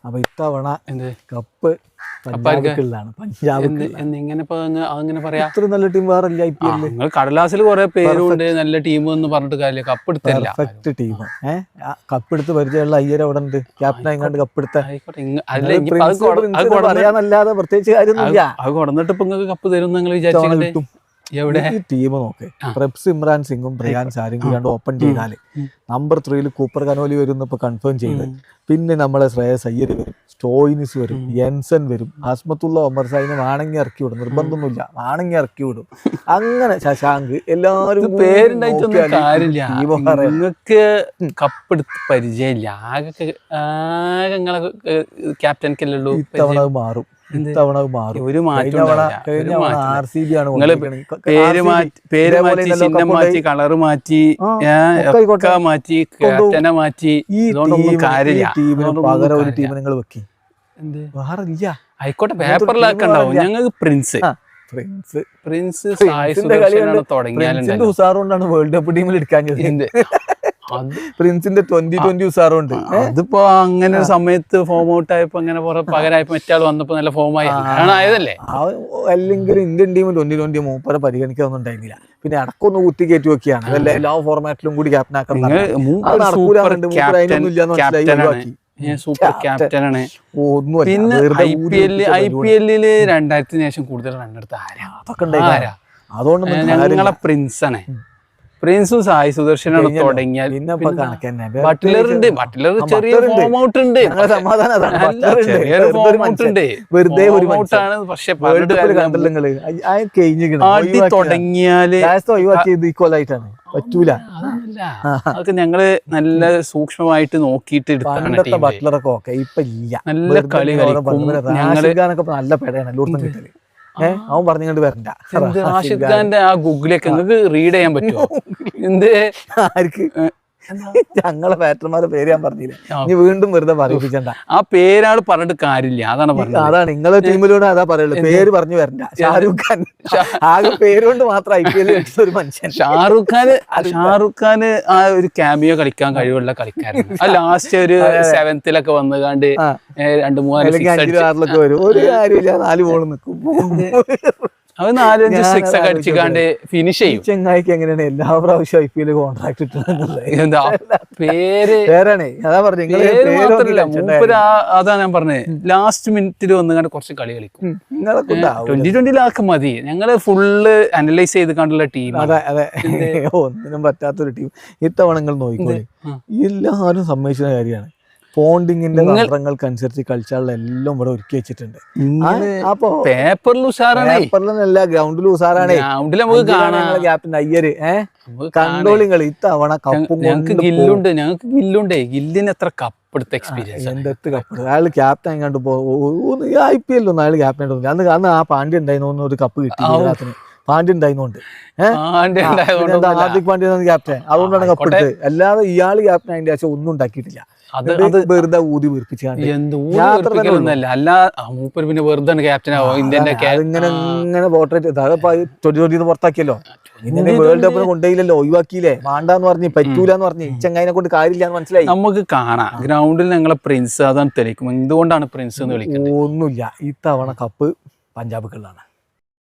അപ്പൊ ഇത്തവണ കപ്പ് പഞ്ചാബിക്കുള്ളതാണ്. ഇത്ര നല്ല ടീം വേറെ ഇല്ല IPL. കടലാസിൽ കുറെ പേരുണ്ട്, നല്ല ടീം എന്ന് പറഞ്ഞിട്ട് കാര്യമില്ല. കപ്പ് എടുത്തില്ല, പെർഫെക്റ്റ് ടീം. കപ്പ് എടുത്ത് പരിചയമുള്ള അയ്യർ അവിടെ ഉണ്ട്, ക്യാപ്റ്റൻ ആയിക്കാണ്ട് കപ്പ് എടുത്ത. പറയാനല്ലാതെ പ്രത്യേകിച്ച് കാര്യമൊന്നുമില്ല. അത് കൊടുന്നിട്ട് ഇപ്പൊ നിങ്ങൾക്ക് കപ്പ് തരും നിങ്ങൾ വിചാരിച്ചു. ഈ ടീം നോക്ക്, പ്രഭ് ഇമ്രാൻ സിംഗും പ്രയാൻ സാരും കൂടി ഓപ്പൺ ചെയ്താല് നമ്പർ 3 കൂപ്പർ കനോലി വരും ഇപ്പൊ കൺഫേം ചെയ്ത്. പിന്നെ നമ്മളെ ശ്രേയസ് അയ്യർ വരും, സ്റ്റോയിനിസ് വരും, യെൻസൺ വരും, ഹസ്മത്തുള്ള ഒമർ സായിനെ വാണെങ്കിൽ ഇറക്കി വിടും, നിർബന്ധമൊന്നുമില്ല, വാണെങ്കിൽ ഇറക്കി വിടും. അങ്ങനെ ശശാങ്ക് എല്ലാവരും പേരുണ്ടായിട്ടൊന്നും കാര്യമില്ല. നിങ്ങൾക്ക് കപ്പെടുത്ത് പരിചയമില്ല, ആകെ നിങ്ങളെ ക്യാപ്റ്റൻക്കല്ലേ. ഇത്തവണ അത് മാറും, ഇത്തവണ മാറും. ഒരു മാറ്റം RCB ആണ്. പേര് മാറ്റി, ചിഹ്നം മാറ്റി, കളറ് മാറ്റി, ഒക്കെ മാറ്റി, ക്യാപ്റ്റനെ മാറ്റി. ഇതൊന്നും കാര്യമില്ല. പകരം ഒരു ടീം നിങ്ങൾ വെക്കി വേറെ ഇല്ല. ആയിക്കോട്ടെ, പേപ്പറിലൊക്കെ ഉണ്ടാവും. ഞങ്ങൾക്ക് പ്രിൻസ് തുടങ്ങിയാലുണ്ട്. ഉസാറുകൊണ്ടാണ് വേൾഡ് കപ്പ് ടീമിൽ എടുക്കാൻ. പ്രിൻസിന്റെ 2020 ഉസാറുണ്ട്. അതിപ്പോ അങ്ങനെ ഒരു സമയത്ത് ഫോം ഔട്ട് ആയപ്പോ അങ്ങനെ പകരമായപ്പോ മറ്റാൾ വന്നപ്പോ നല്ല ഫോമായി ആയതല്ലേ. അല്ലെങ്കിൽ ഇന്ത്യൻ ടീം 2020 മൂപ്പരെ പരിഗണിക്കാനൊന്നും ഉണ്ടായിരുന്നില്ല. പിന്നെ അടക്കൊന്ന് കുത്തി കയറ്റി വെക്കുകയാണ്, അതല്ലേ എല്ലാ ഫോർമാറ്റിലും കൂടി ക്യാപ്റ്റൻ ആക്കാൻ. സൂപ്പർ ക്യാപ്റ്റനാണ്. പിന്നെ IPL 2000 ശേഷം കൂടുതൽ റണ്ണെടുത്ത ആരാ? അതുകൊണ്ട് ഞങ്ങളെ പ്രിൻസാണ്. പ്രിൻസും സായി സുദർശനാണ് തുടങ്ങിയാൽ. ബട്ട്ലറുണ്ട്, ബട്ട്ലർ ചെറിയ ഫോം ഔട്ട് ഉണ്ട്, ചെറിയൊരു ഫോം ഔട്ട് ഉണ്ട്, വെറുതെ ഒരു ഔട്ടാണ്. പക്ഷെ ആടി തുടങ്ങിയാല് ഈക്വലായിട്ടാണ് പറ്റൂല. അതൊക്കെ ഞങ്ങള് നല്ല സൂക്ഷ്മമായിട്ട് നോക്കിയിട്ട് എടുത്താണ്. ബട്ട്ലറൊക്കെ ഓക്കെ, ഇപ്പൊ ഇല്ല. നല്ല കളി കളിക്കും ഞങ്ങള്. നല്ല പെടയാണ് എല്ലായിടത്തും കിട്ടല്. അവൻ പറഞ്ഞിങ്ങോട്ട് വരണ്ട. റാഷിദ് ഖാന്റെ ആ ഗൂഗിളൊക്കെ നിങ്ങൾക്ക് റീഡ് ചെയ്യാൻ പറ്റുമോ? എന്ത് ആർക്ക്? ഞങ്ങളെ ബാറ്റർമാരുടെ പേര് ഞാൻ പറഞ്ഞില്ല, ഇനി വീണ്ടും വെറുതെ പറയിപ്പിച്ചണ്ട. ആ പേരാണ് പറഞ്ഞിട്ട് കാര്യമില്ല, അതാണ് പറഞ്ഞത്. അതാണ് നിങ്ങളെ ടീമിലൂടെ അതാ പറയുള്ളൂ, പേര് പറഞ്ഞു വരണ്ട. ഷാരൂഖ് ഖാൻ ആകെ പേരുകൊണ്ട് മാത്രം IPL ഒരു മനുഷ്യൻ. ഷാരൂഖ് ഖാന് ആ ഒരു ക്യാമിയോ കളിക്കാൻ കഴിവുള്ള കളിക്കാരൻ. ആ ലാസ്റ്റ് ഒരു 7th വന്നുകാണ്ട് 2-3 വരും. ഒരു കാര്യമില്ല, 4 ബോൾ നിൽക്കും. അത് 4-5 6 ഒക്കെ അടിച്ചുകാണ്ട് ഫിനിഷ് ചെയ്യും. ചെങ്ങായിക്ക് എങ്ങനെയാണ് എല്ലാ പ്രാവശ്യം IPL കോൺട്രാക്ട് എന്താ പേര്? അതാ പറഞ്ഞത്. അതാ ഞാൻ പറഞ്ഞത്, ലാസ്റ്റ് മിനിറ്റിൽ വന്നുകാണ്ട് കുറച്ച് കളി കളിക്കും. 2020 മതി. ഞങ്ങള് ഫുള്ള് അനലൈസ് ചെയ്ത് കണ്ടുള്ള ടീം. അതെ അതെ, ഒന്നിനും പറ്റാത്തൊരു ടീം. ഇത്തവണ നിങ്ങൾ നോക്കിക്കോളി, എല്ലാവരും സമ്മതിച്ച കാര്യമാണ്. പോണ്ടിങ്ങിന്റെ തന്ത്രങ്ങൾക്കനുസരിച്ച് കളിച്ചാലുള്ള എല്ലാം ഇവിടെ ഒരുക്കി വെച്ചിട്ടുണ്ട്. അപ്പൊ പേപ്പറിലല്ല, ഗ്രൗണ്ടിൽ ഉസാറാണ്. ക്യാപ്റ്റൻ അയ്യര് കണ്ടോളിയും കളി ഇത്തവണ കപ്പും. ഞങ്ങൾക്ക് ഗില്ലുണ്ട്. ഗില്ലിന് എത്ര കപ്പ് എടുത്ത എക്സ്പീരിയൻസ്. എന്തെത്ത് കപ്പ് അയാൾ ക്യാപ്റ്റൻ കണ്ടു IPL ഒന്നും അയാൾ ക്യാപ്റ്റൻ ആയിട്ട് അന്ന് ആ പാണ്ഡ്യ ഉണ്ടായിരുന്നു ഒരു കപ്പ് കിട്ടി. പാണ്ഡ്യ ഉണ്ടായിരുന്നോണ്ട് ഹാർദിക് പാണ്ഡ്യ ക്യാപ്റ്റൻ, അതുകൊണ്ടാണ് കപ്പ് എടുത്തത്. അല്ലാതെ ഇയാള് ക്യാപ്റ്റൻ അതിന്റെ ശേഷം ഒന്നും ഉണ്ടാക്കിയിട്ടില്ല. വെറുതെ ഊതി വീർപ്പിച്ചാണ്. ഇങ്ങനെ പോർട്രേറ്റ് 2020 പുറത്താക്കിയല്ലോ. ഇതിനെ വേൾഡ് കപ്പിന് കൊണ്ടുപോയില്ലല്ലോ, ഒഴിവാക്കിയില്ലേ. വേണ്ടാന്ന് പറഞ്ഞ്, പറ്റൂലെന്ന് പറഞ്ഞ്, ചെങ്ങായിനെ കൊണ്ട് കാര്യമില്ല എന്ന് മനസ്സിലായി. നമുക്ക് കാണാം ഗ്രൗണ്ടിൽ ഞങ്ങളെ പ്രിൻസ് അതാണ് തെളിയിക്കും. എന്തുകൊണ്ടാണ് പ്രിൻസ് എന്ന് വിളിക്കുന്നത്? ഒന്നുമില്ല, ഇത്തവണ കപ്പ് പഞ്ചാബുകളിലാണ്.